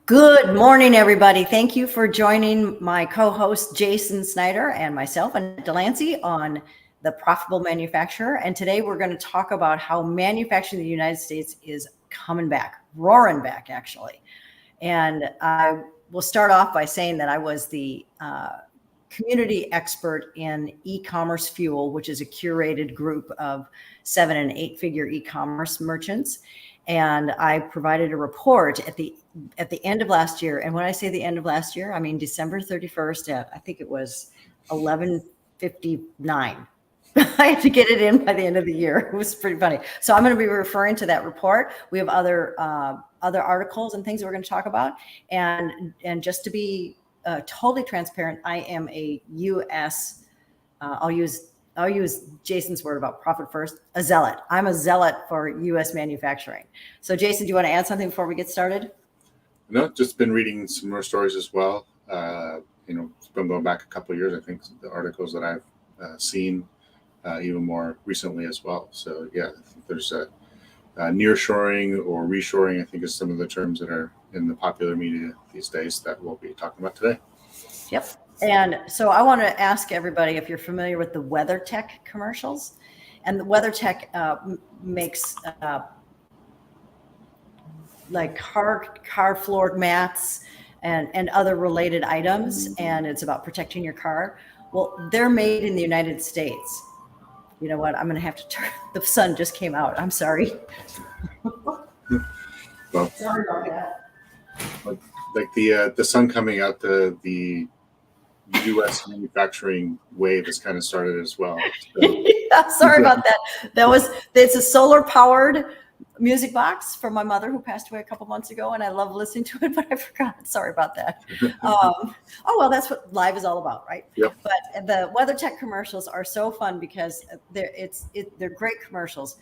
Good morning, everybody. Thank you for joining my co-host Jason Snyder and myself, Annette Delancey, on The Profitable Manufacturer. And today we're going to talk about how manufacturing in the United States is coming back, roaring back, actually. And I will start off by saying that I was the community expert in e-commerce fuel, which is a curated group of 7- and 8-figure e-commerce merchants. And I provided a report at the end of last year. And when I say the end of last year, I mean December 31st at, I think it was 11:59. I had to get it in by the end of the year. It was pretty funny. So I'm going to be referring to that report. We have other articles and things that we're going to talk about. And just to be totally transparent, I am a U.S. I'll use Jason's word about profit first, a zealot. I'm a zealot for U.S. manufacturing. So Jason, do you want to add something before we get started? No, just been reading some more stories as well. It's been going back a couple of years. I think the articles that I've seen even more recently as well. So yeah, I think there's a nearshoring or reshoring, I think is some of the terms that are in the popular media these days that we'll be talking about today. Yep. And so I want to ask everybody if you're familiar with the WeatherTech commercials. And the WeatherTech makes like car floor mats and other related items. And it's about protecting your car. Well, they're made in the United States. You know what? I'm going to have to turn. The sun just came out. I'm sorry. Well, sorry about that. Like the sun coming out, the U.S. manufacturing wave has kind of started as well. So. Yeah, sorry about that. It's a solar powered music box from my mother who passed away a couple months ago, and I love listening to it, but I forgot. Sorry about that. Oh well, that's what live is all about, right? Yep. But the WeatherTech commercials are so fun because they're great commercials.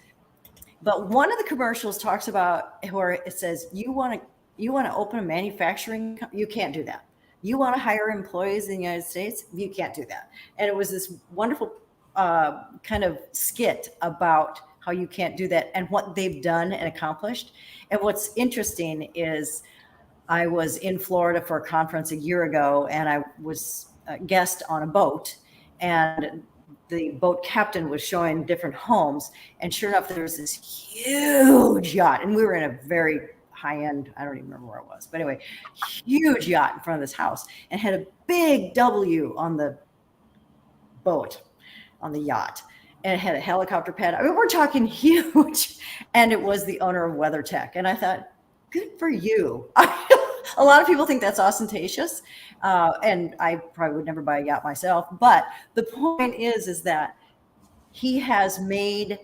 But one of the commercials talks about where it says you want to open a manufacturing, you can't do that. You want to hire employees in the United States, you can't do that. And it was this wonderful kind of skit about how you can't do that and what they've done and accomplished. And what's interesting is I was in Florida for a conference a year ago, and I was a guest on a boat, and the boat captain was showing different homes. And sure enough, there was this huge yacht, and we were in a very high-end, I don't even remember where it was, but anyway, huge yacht in front of this house, and had a big W on the boat, on the yacht, and it had a helicopter pad. I mean, we're talking huge. And it was the owner of WeatherTech. And I thought, good for you. A lot of people think that's ostentatious. And I probably would never buy a yacht myself. But the point is that he has made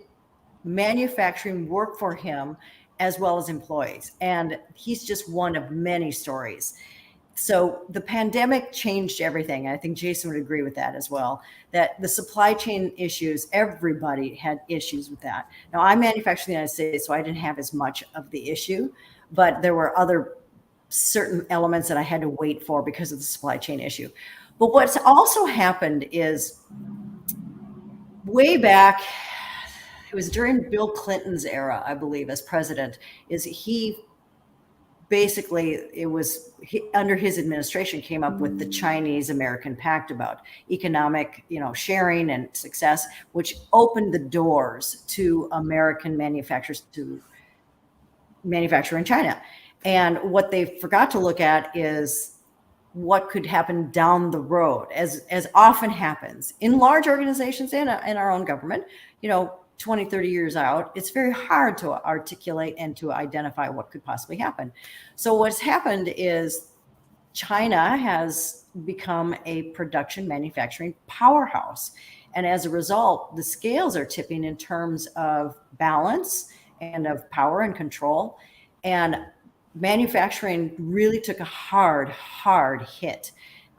manufacturing work for him as well as employees. And he's just one of many stories. So the pandemic changed everything. I think Jason would agree with that as well, that the supply chain issues, everybody had issues with that. Now, I manufacture in the United States, so I didn't have as much of the issue, but there were other certain elements that I had to wait for because of the supply chain issue. But what's also happened is way back, it was during Bill Clinton's era, I believe, as president, is he basically, under his administration came up with the Chinese-American Pact about economic, sharing and success, which opened the doors to American manufacturers to manufacture in China. And what they forgot to look at is what could happen down the road, as often happens in large organizations and in our own government, 20, 30 years out, it's very hard to articulate and to identify what could possibly happen. So what's happened is China has become a production manufacturing powerhouse. And as a result, the scales are tipping in terms of balance and of power and control. And manufacturing really took a hard hit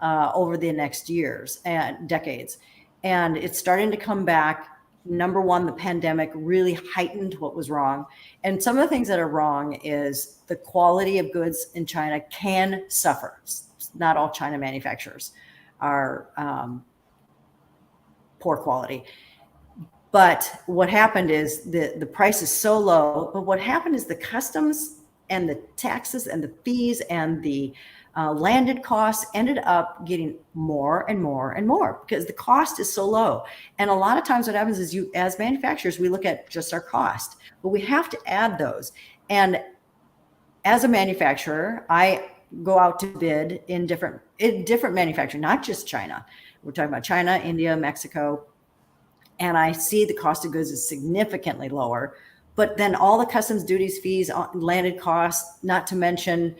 over the next years and decades. And it's starting to come back. Number one, the pandemic really heightened what was wrong. And some of the things that are wrong is the quality of goods in China can suffer. Not all China manufacturers are poor quality. But what happened is the price is so low. But what happened is the customs the taxes and the fees and the landed costs ended up getting more and more and more because the cost is so low. And a lot of times what happens is as manufacturers, we look at just our cost, but we have to add those. And as a manufacturer, I go out to bid in different manufacturing, not just China. We're talking about China, India, Mexico. And I see the cost of goods is significantly lower, but then all the customs duties, fees, landed costs, not to mention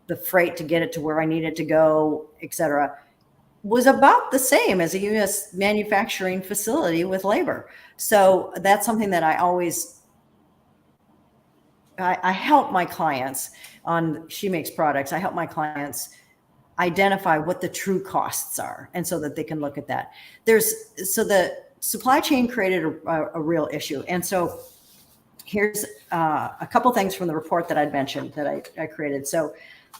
the freight to get it to where I need it to go, et cetera, was about the same as a U.S. manufacturing facility with labor. So that's something that I always, I help my clients on She Makes Products. I help my clients identify what the true costs are, and so that they can look at that. So the supply chain created a real issue. And so here's a couple things from the report that I'd mentioned that I created. So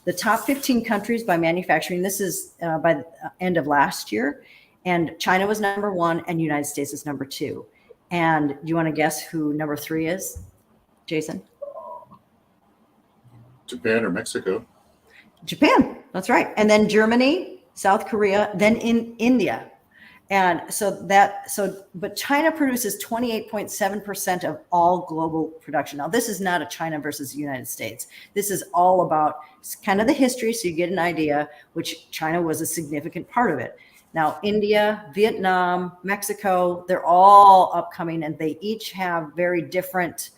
the top 15 countries by manufacturing, this is by the end of last year, and China was number 1 and United States is number 2. And do you want to guess who number 3 is, Jason? Japan or Mexico? Japan, that's right. And then Germany, South Korea, then in India. And but China produces 28.7% of all global production. Now, this is not a China versus the United States. This is all about kind of the history, so you get an idea, which China was a significant part of it. Now, India, Vietnam, Mexico, they're all upcoming, and they each have very different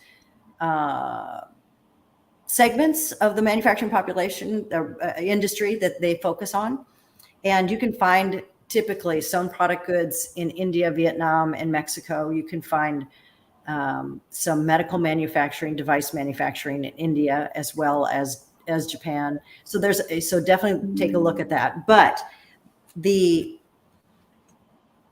segments of the manufacturing population, industry that they focus on. And you can find typically sewn product goods in India, Vietnam, and Mexico. You can find some medical manufacturing, device manufacturing in India, as well as Japan. So definitely take a look at that. But the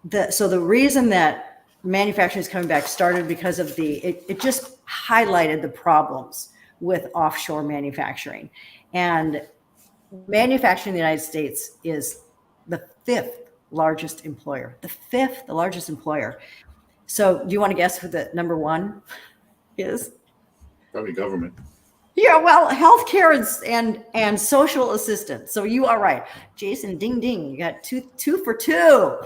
reason that manufacturing is coming back started because of it just highlighted the problems with offshore manufacturing. And manufacturing in the United States is the 5th largest employer, the largest employer. So do you want to guess who the number 1 is? Probably government. Yeah, well, healthcare and social assistance. So you are right, Jason. Ding ding, you got two for two.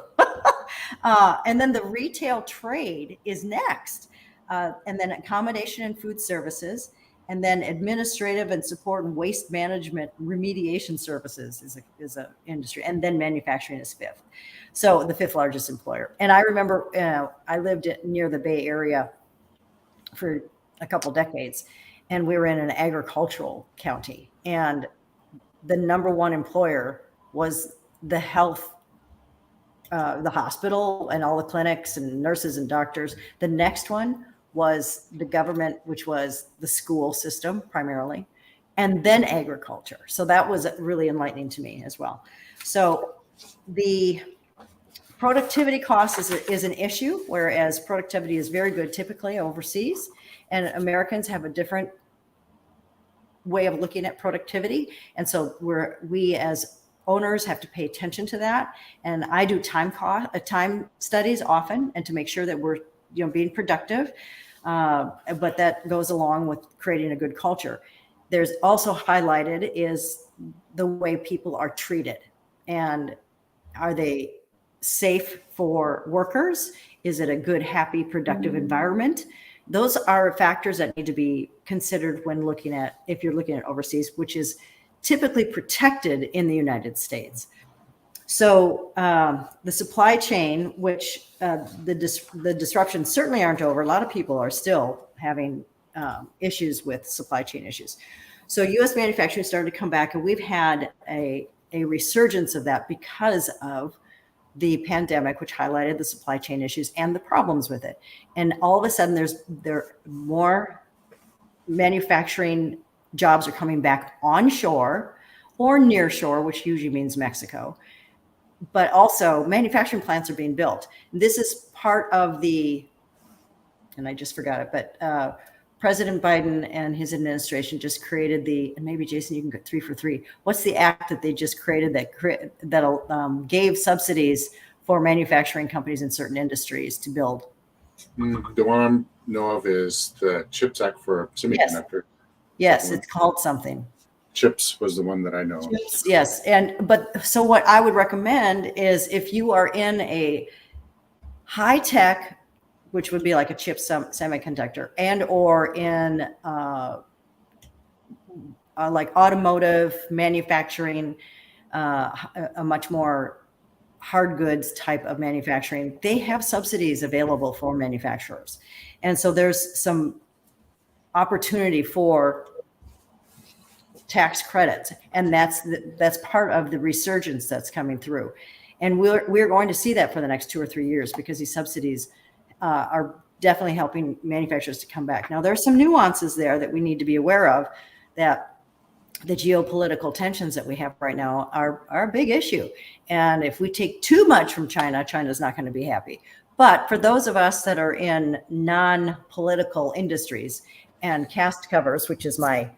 And then the retail trade is next, and then accommodation and food services, and then administrative and support and waste management remediation services is a industry, and then manufacturing is 5th. So the 5th largest employer. And I remember I lived near the Bay Area for a couple decades, and we were in an agricultural county, and the number 1 employer was the hospital and all the clinics and nurses and doctors. The next one was the government, which was the school system primarily, and then agriculture. So that was really enlightening to me as well. So the productivity cost is an issue, whereas productivity is very good typically overseas, and Americans have a different way of looking at productivity. And so we as owners have to pay attention to that. And I do time studies often, and to make sure that we're being productive. But that goes along with creating a good culture. There's also highlighted is the way people are treated, and are they safe for workers? Is it a good, happy, productive environment? Those are factors that need to be considered when if you're looking at overseas, which is typically protected in the United States. So the supply chain, which the disruptions certainly aren't over. A lot of people are still having issues with supply chain issues. So U.S. manufacturing started to come back, and we've had a resurgence of that because of the pandemic, which highlighted the supply chain issues and the problems with it. And all of a sudden, there are more manufacturing jobs are coming back onshore or near shore, which usually means Mexico. But also manufacturing plants are being built. This is part of and I just forgot it, but President Biden and his administration just created and maybe Jason, you can get 3 for 3. What's the act that they just created that gave subsidies for manufacturing companies in certain industries to build? The one I know of is the CHIPS Act for semiconductor. Yes, it's called something. Chips was the one that I know. Chips, yes. But so what I would recommend is if you are in a high tech, which would be like a chip semiconductor, and or in like automotive manufacturing, a much more hard goods type of manufacturing, they have subsidies available for manufacturers. And so there's some opportunity for tax credits. And that's part of the resurgence that's coming through. And we're going to see that for the next 2 or 3 years because these subsidies are definitely helping manufacturers to come back. Now, there's some nuances there that we need to be aware of, that the geopolitical tensions that we have right now are a big issue. And if we take too much from China, China's not going to be happy. But for those of us that are in non-political industries, and Cast Covers, which is my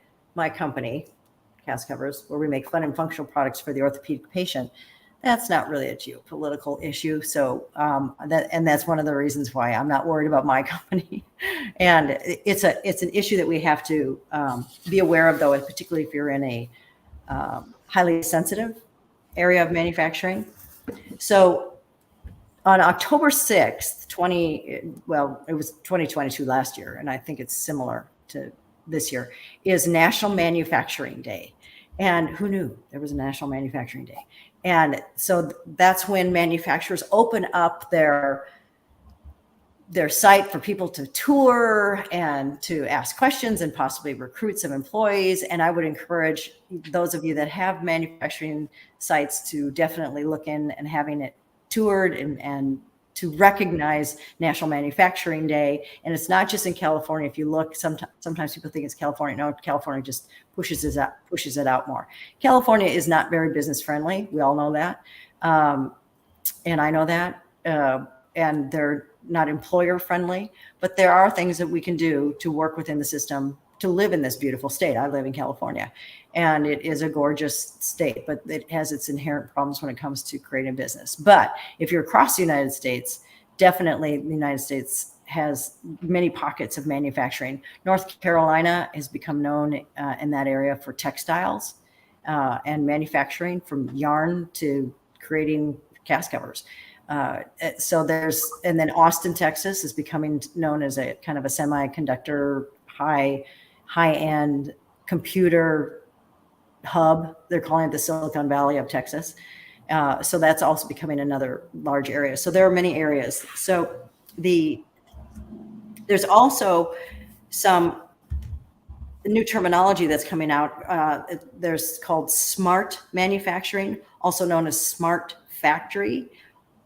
company, Cast Covers, where we make fun and functional products for the orthopedic patient, that's not really a geopolitical issue. So that's one of the reasons why I'm not worried about my company. And it's an issue that we have to be aware of, though, and particularly if you're in a highly sensitive area of manufacturing. So on October 6th, it was 2022 last year, and I think it's similar to this year, is National Manufacturing Day. And who knew there was a National Manufacturing Day? And so that's when manufacturers open up their site for people to tour and to ask questions and possibly recruit some employees. And I would encourage those of you that have manufacturing sites to definitely look in and having it toured and to recognize National Manufacturing Day. And it's not just in California. If you look, sometimes people think it's California. No, California just pushes it out more. California is not very business friendly. We all know that. And I know that. And they're not employer friendly, but there are things that we can do to work within the system to live in this beautiful state. I live in California, and it is a gorgeous state, but it has its inherent problems when it comes to creating business. But if you're across the United States, definitely the United States has many pockets of manufacturing. North Carolina has become known in that area for textiles and manufacturing, from yarn to creating cast covers. And then Austin, Texas is becoming known as a kind of a semiconductor high-end computer hub. They're calling it the Silicon Valley of Texas. So that's also becoming another large area. So there are many areas. So there's also some new terminology that's coming out. There's called smart manufacturing, also known as smart factory,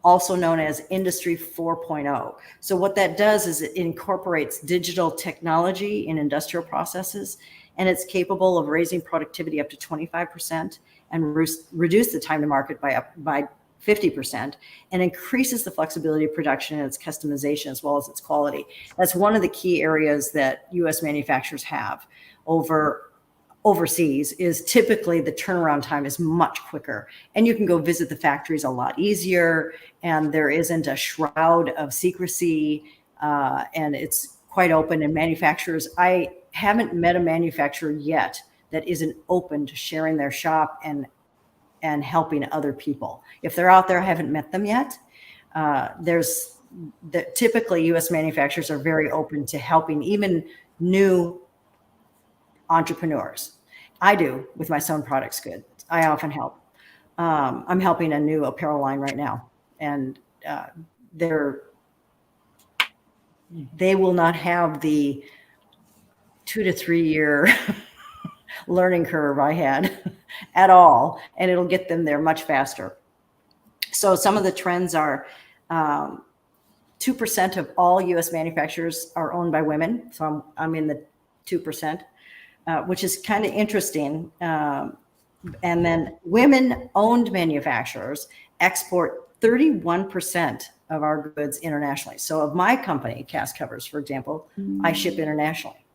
also known as Industry 4.0. So what that does is it incorporates digital technology in industrial processes, and it's capable of raising productivity up to 25% and reduce the time to market by 50%, and increases the flexibility of production and its customization as well as its quality. That's one of the key areas that U.S. manufacturers have overseas, is typically the turnaround time is much quicker, and you can go visit the factories a lot easier, and there isn't a shroud of secrecy, and it's quite open. And manufacturers, I haven't met a manufacturer yet that isn't open to sharing their shop and helping other people. If they're out there, I haven't met them yet. Typically U.S. manufacturers are very open to helping even new entrepreneurs. I do with my Sewn Products Good. I often help. I'm helping a new apparel line right now, and they will not have the 2 to 3 year learning curve I had at all, and it'll get them there much faster. So some of the trends are 2% of all U.S. manufacturers are owned by women. So I'm in the 2%. Which is kind of interesting. And then women-owned manufacturers export 31% of our goods internationally. So of my company, Cast Covers, for example, I ship internationally.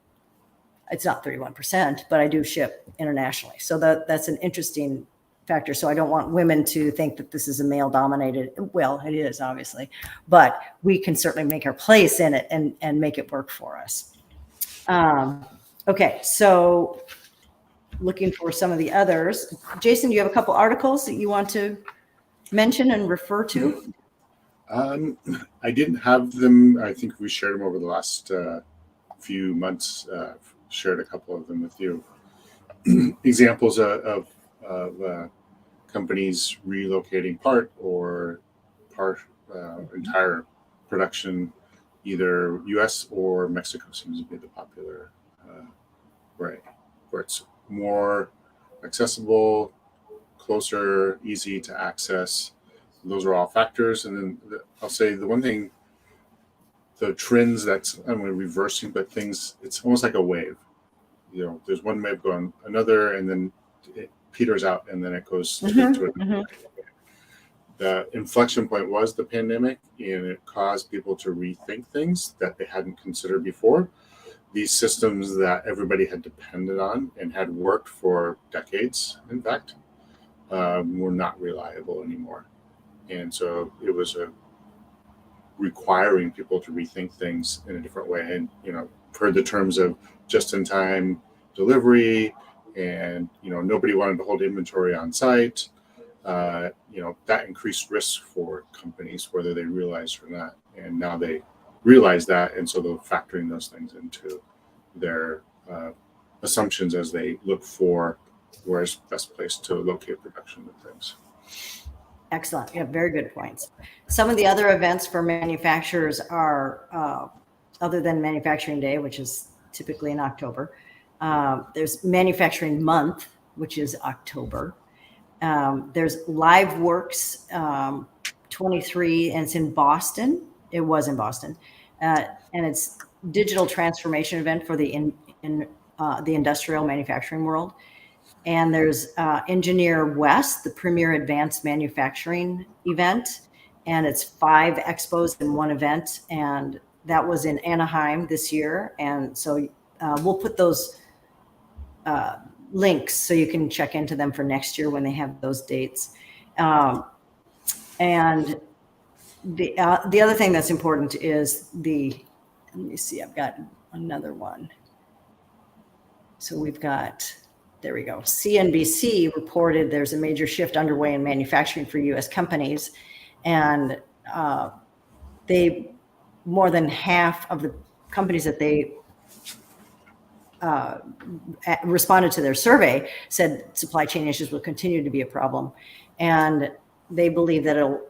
It's not 31%, but I do ship internationally. So that's an interesting factor. So I don't want women to think that this is a male-dominated. Well, it is, obviously, but we can certainly make our place in it and make it work for us. Okay, so looking for some of the others. Jason, do you have a couple articles that you want to mention and refer to? I didn't have them. I think we shared them over the last few months. Shared a couple of them with you. Examples of companies relocating part or entire production, either U.S. or Mexico seems to be the popular way, where it's more accessible, closer, easy to access. Those are all factors. And then I'll say the one thing, the trends that's I'm reversing, but things, it's almost like a wave. There's one wave going another, and then it peters out, and then it goes to another. The inflection point was the pandemic, and it caused people to rethink things that they hadn't considered before. These systems that everybody had depended on and had worked for decades, in fact, were not reliable anymore. And so it was requiring people to rethink things in a different way. And, per the terms of just-in-time delivery, and, nobody wanted to hold inventory on site. That increased risk for companies, whether they realized or not. And now they realize that, and so they're factoring those things into their assumptions as they look for where's best place to locate production of things. Excellent. Yeah, very good points. Some of the other events for manufacturers are, other than Manufacturing Day, which is typically in October, there's Manufacturing Month, which is October. There's LiveWorks 23, and it's in Boston. It was in Boston. And it's digital transformation event for the industrial manufacturing world. And there's Engineer West, the premier advanced manufacturing event. And it's 5 expos in one event. And that was in Anaheim this year. And so we'll put those links so you can check into them for next year when they have those dates. And the other thing that's important is let me see, I've got another one. So we've got, there we go. CNBC reported there's a major shift underway in manufacturing for U.S. companies. And more than half of the companies that they responded to their survey said supply chain issues will continue to be a problem. And they believe that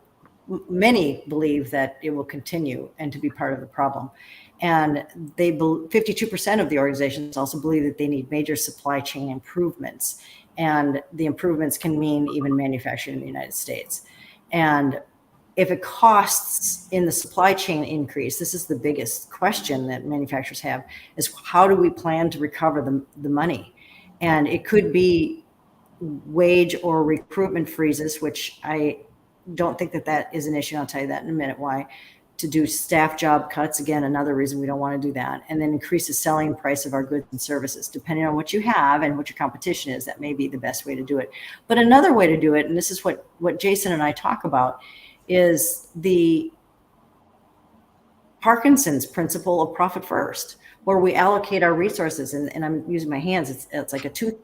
many believe that it will continue and to be part of the problem. And 52% of the organizations also believe that they need major supply chain improvements. And the improvements can mean even manufacturing in the United States. And if it costs in the supply chain increase, this is the biggest question that manufacturers have, is how do we plan to recover the money? And it could be wage or recruitment freezes, which I don't think that is an issue. I'll tell you that in a minute why. To do staff job cuts, again, another reason we don't want to do that. And then increase the selling price of our goods and services. Depending on what you have and what your competition is, that may be the best way to do it. But another way to do it, and this is what Jason and I talk about, is the Parkinson's principle of profit first, where we allocate our resources. And I'm using my hands. It's like a tube of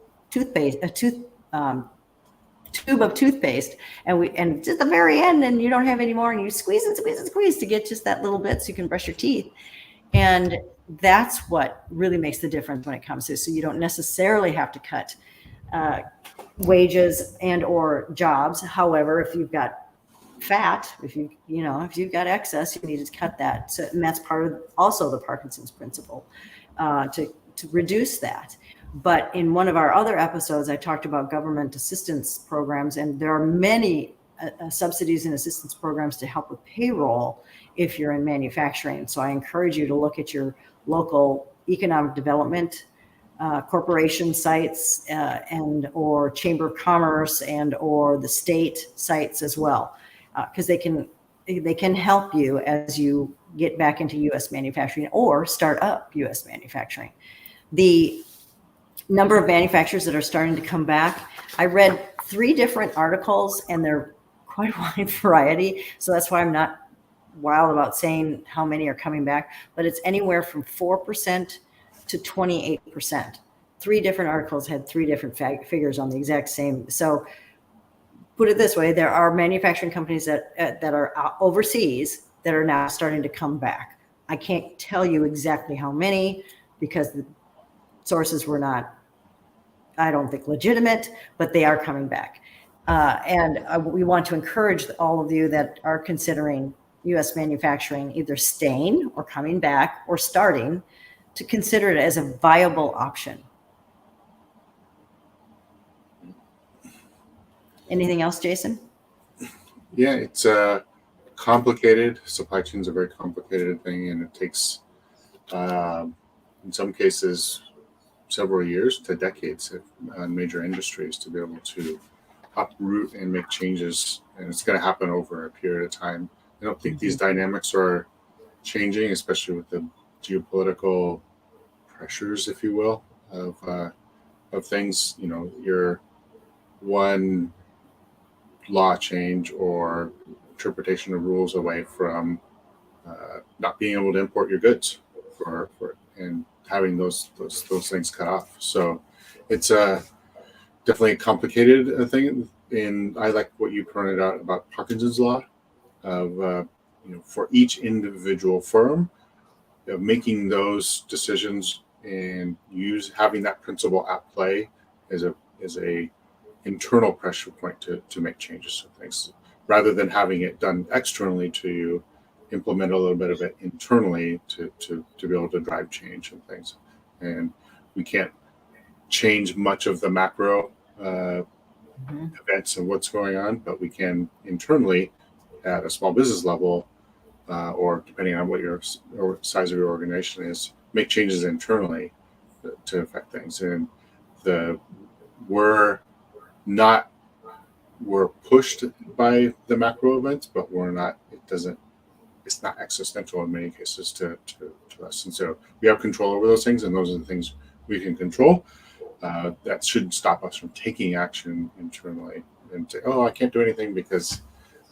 toothpaste, and at the very end, and you don't have any more, and you squeeze and squeeze and squeeze to get just that little bit so you can brush your teeth. And that's what really makes the difference when it comes to, so you don't necessarily have to cut wages and or jobs. However, if you've got fat, if you've got excess, you need to cut that. So, and that's part of also the Parkinson's principle, to reduce that. But in one of our other episodes, I talked about government assistance programs, and there are many subsidies and assistance programs to help with payroll if you're in manufacturing. So I encourage you to look at your local economic development corporation sites and or Chamber of Commerce and or the state sites as well, because they can help you as you get back into U.S. manufacturing or start up U.S. manufacturing. The number of manufacturers that are starting to come back, I read 3 different articles, and they're quite a wide variety. So that's why I'm not wild about saying how many are coming back, but it's anywhere from 4% to 28%. 3 different articles had 3 different figures on the exact same. So put it this way, there are manufacturing companies that are overseas that are now starting to come back. I can't tell you exactly how many because the sources were not, I don't think, legitimate, but they are coming back. And we want to encourage all of you that are considering U.S. manufacturing, either staying or coming back or starting, to consider it as a viable option. Anything else, Jason? Yeah, it's complicated. Supply chain is a very complicated thing, and it takes, in some cases, several years to decades in major industries to be able to uproot and make changes. And it's going to happen over a period of time. I don't think these dynamics are changing, especially with the geopolitical pressures, if you will, of things. You know, your one law change or interpretation of rules away from not being able to import your goods for and having those things cut off. So it's definitely a complicated thing. And I like what you pointed out about Parkinson's law of you know, for each individual firm, making those decisions and having that principle at play is a internal pressure point to make changes to things, rather than having it done externally to you. Implement a little bit of it internally to be able to drive change and things. And we can't change much of the macro events and what's going on, but we can internally at a small business level, or depending on what your size of your organization is, make changes internally to affect things. And we're pushed by the macro events, but it's not existential in many cases to us. And so we have control over those things, and those are the things we can control. That shouldn't stop us from taking action internally and say, oh, I can't do anything because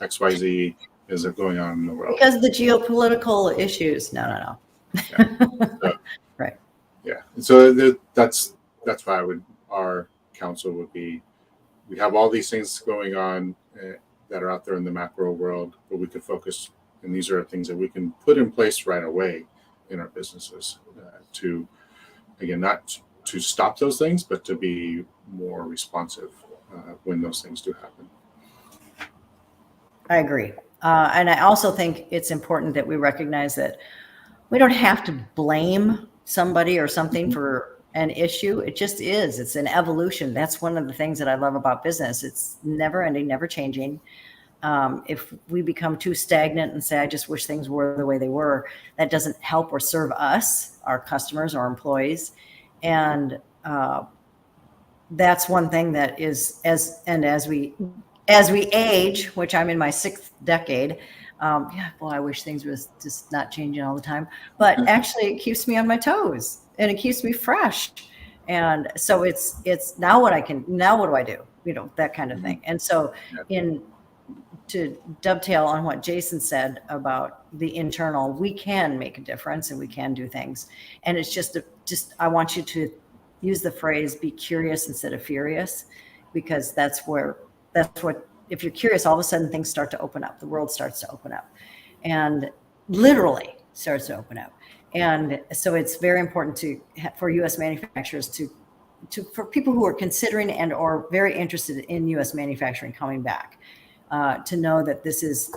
XYZ is going on in the world. Because of the geopolitical issues. No. Yeah. Right. Yeah. And so that's why our counsel would be, we have all these things going on that are out there in the macro world, but we could focus, and these are things that we can put in place right away in our businesses to, again, not to stop those things, but to be more responsive when those things do happen. I agree. And I also think it's important that we recognize that we don't have to blame somebody or something for an issue. It just is. It's an evolution. That's one of the things that I love about business. It's never ending, never changing. If we become too stagnant and say, I just wish things were the way they were, that doesn't help or serve us, our customers, our employees. And that's one thing that is, as we age, which I'm in my 6th decade, I wish things was just not changing all the time. But actually, it keeps me on my toes and it keeps me fresh. And so it's now what do I do? You know, that kind of thing. And so to dovetail on what Jason said about the internal, we can make a difference and we can do things. And it's just I want you to use the phrase, be curious instead of furious, because that's what, if you're curious, all of a sudden things start to open up. The world starts to open up and literally starts to open up. And so it's very important for U.S. manufacturers for people who are considering and or very interested in U.S. manufacturing coming back, to know that this is,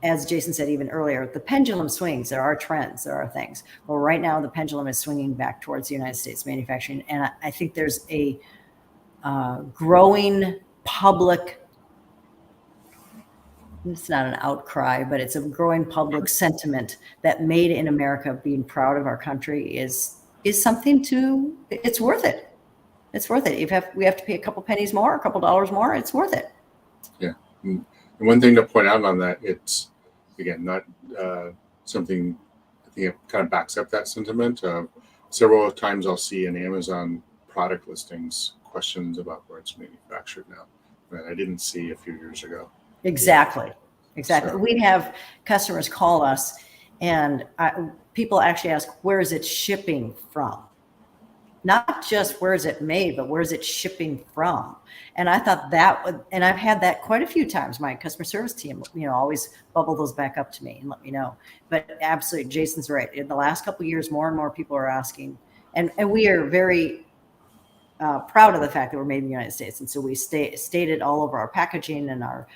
as Jason said even earlier, the pendulum swings. There are trends, there are things. Well, right now the pendulum is swinging back towards the United States manufacturing. And I think there's a growing public, it's not an outcry, but it's a growing public sentiment that Made in America, being proud of our country, is something it's worth it. It's worth it. We have to pay a couple pennies more, a couple dollars more, it's worth it. Yeah. And one thing to point out on that, it's, again, not something, I think it kind of backs up that sentiment. Several times I'll see in Amazon product listings questions about where it's manufactured now that I didn't see a few years ago. Exactly. So. We have customers call us and people actually ask, where is it shipping from? not just where is it made, but where is it shipping from? And I thought that would, and I've had that quite a few times. My customer service team, always bubble those back up to me and let me know. But absolutely, Jason's right. In the last couple of years, more and more people are asking, and we are very proud of the fact that we're made in the United States. And so we stated all over our packaging and our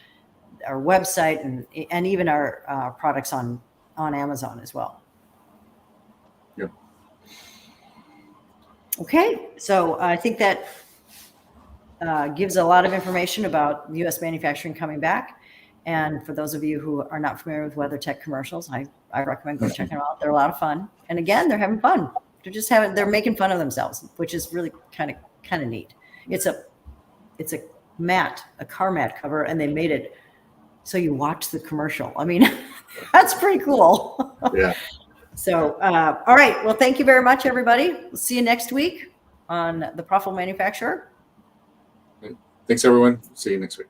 website and even our products on Amazon as well. Yep. Okay, so I think that gives a lot of information about U.S. manufacturing coming back. And for those of you who are not familiar with WeatherTech commercials, I recommend go checking them out. They're a lot of fun. And again, they're having fun. They're making fun of themselves, which is really kind of neat. It's a car mat cover, and they made it so you watch the commercial. I mean, that's pretty cool. Yeah. So, all right. Well, thank you very much, everybody. We'll see you next week on The Profitable Manufacturer. Thanks, everyone. See you next week.